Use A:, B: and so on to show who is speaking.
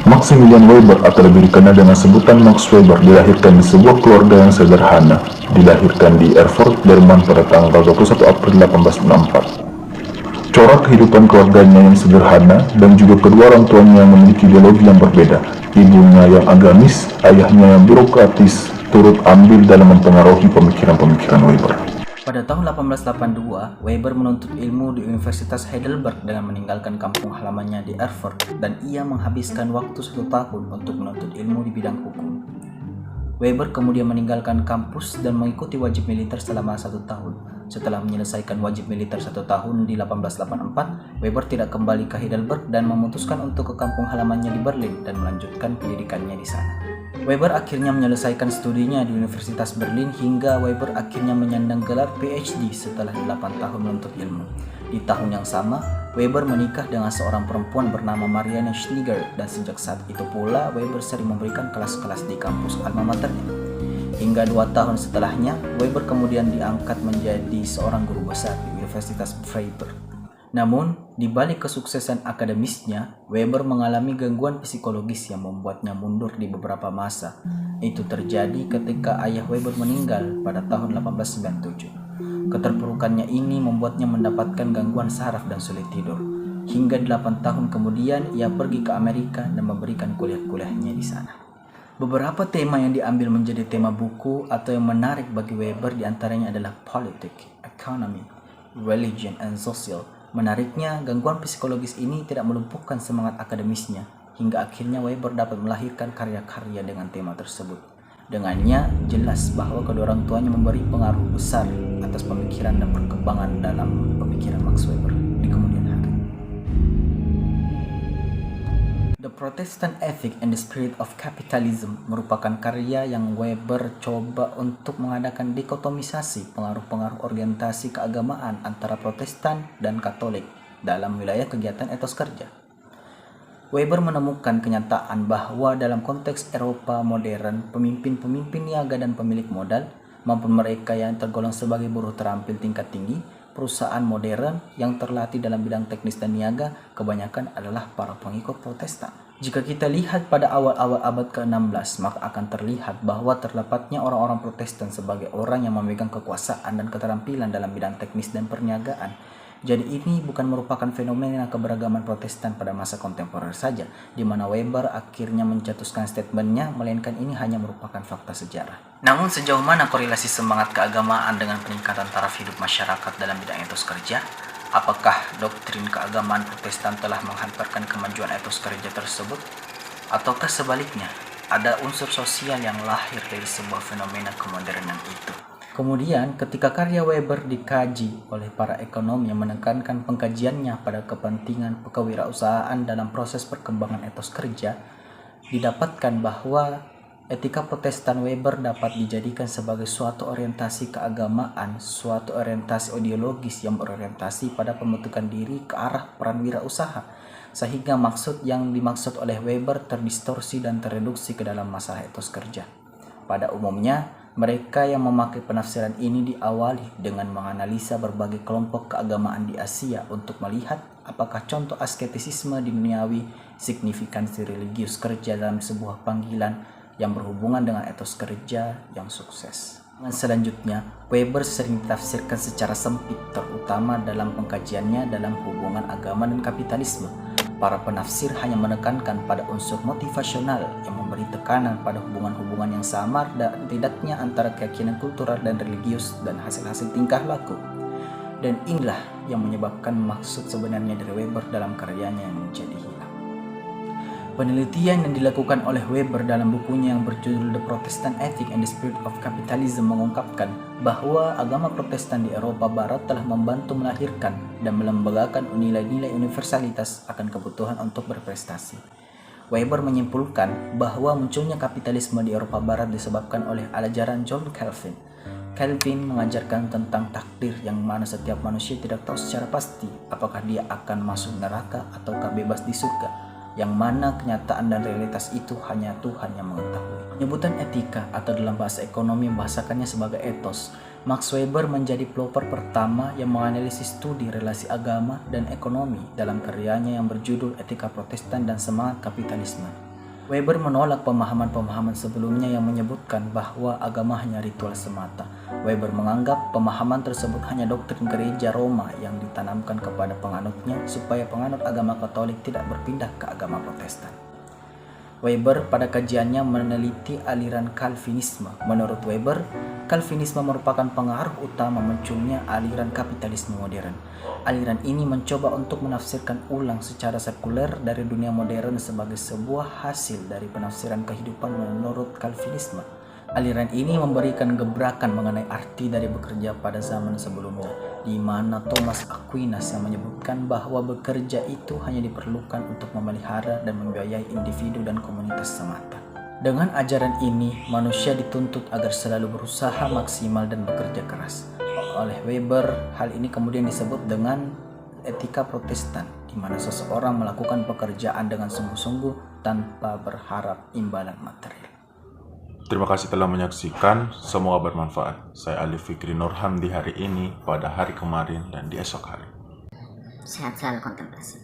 A: Maximilian Weber atau lebih dikenal dengan sebutan Max Weber dilahirkan di sebuah keluarga yang sederhana. Dilahirkan di Erfurt, Jerman pada tanggal 21 April 1864. Corak kehidupan keluarganya yang sederhana dan juga kedua orang tuanya yang memiliki ideologi yang berbeda. Ibunya yang agamis, ayahnya yang birokratis, turut andil dalam mempengaruhi pemikiran-pemikiran Weber.
B: Pada tahun 1882, Weber menuntut ilmu di Universitas Heidelberg dengan meninggalkan kampung halamannya di Erfurt, dan ia menghabiskan waktu 1 tahun untuk menuntut ilmu di bidang hukum. Weber kemudian meninggalkan kampus dan mengikuti wajib militer selama 1 tahun. Setelah menyelesaikan wajib militer 1 tahun di 1884, Weber tidak kembali ke Heidelberg dan memutuskan untuk ke kampung halamannya di Berlin dan melanjutkan pendidikannya di sana. Weber akhirnya menyelesaikan studinya di Universitas Berlin hingga Weber akhirnya menyandang gelar PhD setelah 8 tahun menuntut ilmu. Di tahun yang sama, Weber menikah dengan seorang perempuan bernama Marianne Schniger, dan sejak saat itu pula Weber sering memberikan kelas-kelas di kampus alma maternya. Hingga 2 tahun setelahnya, Weber kemudian diangkat menjadi seorang guru besar di Universitas Freiburg. Namun, di balik kesuksesan akademisnya, Weber mengalami gangguan psikologis yang membuatnya mundur di beberapa masa. Itu terjadi ketika ayah Weber meninggal pada tahun 1897. Keterpurukannya ini membuatnya mendapatkan gangguan saraf dan sulit tidur. Hingga 8 tahun kemudian, ia pergi ke Amerika dan memberikan kuliah-kuliahnya di sana. Beberapa tema yang diambil menjadi tema buku atau yang menarik bagi Weber diantaranya adalah politik, economy, religion, and social. Menariknya, gangguan psikologis ini tidak melumpuhkan semangat akademisnya, hingga akhirnya Weber dapat melahirkan karya-karya dengan tema tersebut. Dengannya, jelas bahwa kedua orang tuanya memberi pengaruh besar atas pemikiran dan perkembangan dalam pemikiran Max Weber di kemudian hari. The Protestant Ethic and the Spirit of Capitalism merupakan karya yang Weber coba untuk mengadakan dikotomisasi pengaruh-pengaruh orientasi keagamaan antara Protestan dan Katolik dalam wilayah kegiatan etos kerja. Weber menemukan kenyataan bahwa dalam konteks Eropa modern, pemimpin-pemimpin niaga dan pemilik modal, maupun mereka yang tergolong sebagai buruh terampil tingkat tinggi, perusahaan modern yang terlatih dalam bidang teknis dan niaga kebanyakan adalah para pengikut Protestan. Jika kita lihat pada awal-awal abad ke-16, maka akan terlihat bahwa terdapatnya orang-orang Protestan sebagai orang yang memegang kekuasaan dan keterampilan dalam bidang teknis dan perniagaan. Jadi ini bukan merupakan fenomena keberagaman Protestan pada masa kontemporer saja, di mana Weber akhirnya mencetuskan statementnya, melainkan ini hanya merupakan fakta sejarah. Namun sejauh mana korelasi semangat keagamaan dengan peningkatan taraf hidup masyarakat dalam bidang etos kerja? Apakah doktrin keagamaan Protestan telah menghantarkan kemajuan etos kerja tersebut? Ataukah sebaliknya, ada unsur sosial yang lahir dari sebuah fenomena kemodernan itu? Kemudian, ketika karya Weber dikaji oleh para ekonom yang menekankan pengkajiannya pada kepentingan kewirausahaan dalam proses perkembangan etos kerja, didapatkan bahwa etika Protestan Weber dapat dijadikan sebagai suatu orientasi keagamaan, suatu orientasi ideologis yang berorientasi pada pembentukan diri ke arah peran wirausaha, sehingga maksud yang dimaksud oleh Weber terdistorsi dan tereduksi ke dalam masalah etos kerja. Pada umumnya, mereka yang memakai penafsiran ini diawali dengan menganalisa berbagai kelompok keagamaan di Asia untuk melihat apakah contoh asketisisme duniawi, signifikansi religius kerja dalam sebuah panggilan yang berhubungan dengan etos kerja yang sukses. Dan selanjutnya, Weber sering ditafsirkan secara sempit, terutama dalam pengkajiannya dalam hubungan agama dan kapitalisme. Para penafsir hanya menekankan pada unsur motivasional yang memberi tekanan pada hubungan-hubungan yang samar dan tidaknya antara keyakinan kultural dan religius dan hasil-hasil tingkah laku. Dan inilah yang menyebabkan maksud sebenarnya dari Weber dalam karyanya yang menjadi hilang. Penelitian yang dilakukan oleh Weber dalam bukunya yang berjudul The Protestant Ethic and the Spirit of Capitalism mengungkapkan bahwa agama Protestan di Eropa Barat telah membantu melahirkan dan melembagakan nilai-nilai universalitas akan kebutuhan untuk berprestasi. Weber menyimpulkan bahwa munculnya kapitalisme di Eropa Barat disebabkan oleh ajaran John Calvin. Calvin mengajarkan tentang takdir yang mana setiap manusia tidak tahu secara pasti apakah dia akan masuk neraka ataukah bebas di surga, yang mana kenyataan dan realitas itu hanya Tuhan yang mengetahui. Penyebutan etika atau dalam bahasa ekonomi membahasakannya sebagai etos. Max Weber menjadi pelopor pertama yang menganalisis studi relasi agama dan ekonomi dalam karyanya yang berjudul Etika Protestan dan Semangat Kapitalisme. Weber menolak pemahaman-pemahaman sebelumnya yang menyebutkan bahwa agama hanya ritual semata. Weber menganggap pemahaman tersebut hanya doktrin gereja Roma yang ditanamkan kepada penganutnya supaya penganut agama Katolik tidak berpindah ke agama Protestan. Weber pada kajiannya meneliti aliran Calvinisme. Menurut Weber, Calvinisme merupakan pengaruh utama munculnya aliran kapitalisme modern. Aliran ini mencoba untuk menafsirkan ulang secara sekuler dari dunia modern sebagai sebuah hasil dari penafsiran kehidupan menurut Calvinisme. Aliran ini memberikan gebrakan mengenai arti dari bekerja pada zaman sebelumnya, di mana Thomas Aquinas yang menyebutkan bahwa bekerja itu hanya diperlukan untuk memelihara dan membiayai individu dan komunitas semata. Dengan ajaran ini, manusia dituntut agar selalu berusaha maksimal dan bekerja keras. Oleh Weber, hal ini kemudian disebut dengan etika Protestan, di mana seseorang melakukan pekerjaan dengan sungguh-sungguh tanpa berharap imbalan material.
A: Terima kasih telah menyaksikan, semoga bermanfaat. Saya Alif Fikri Nurham di hari ini, pada hari kemarin, dan di esok hari.
C: Sehat selalu kontemplasi.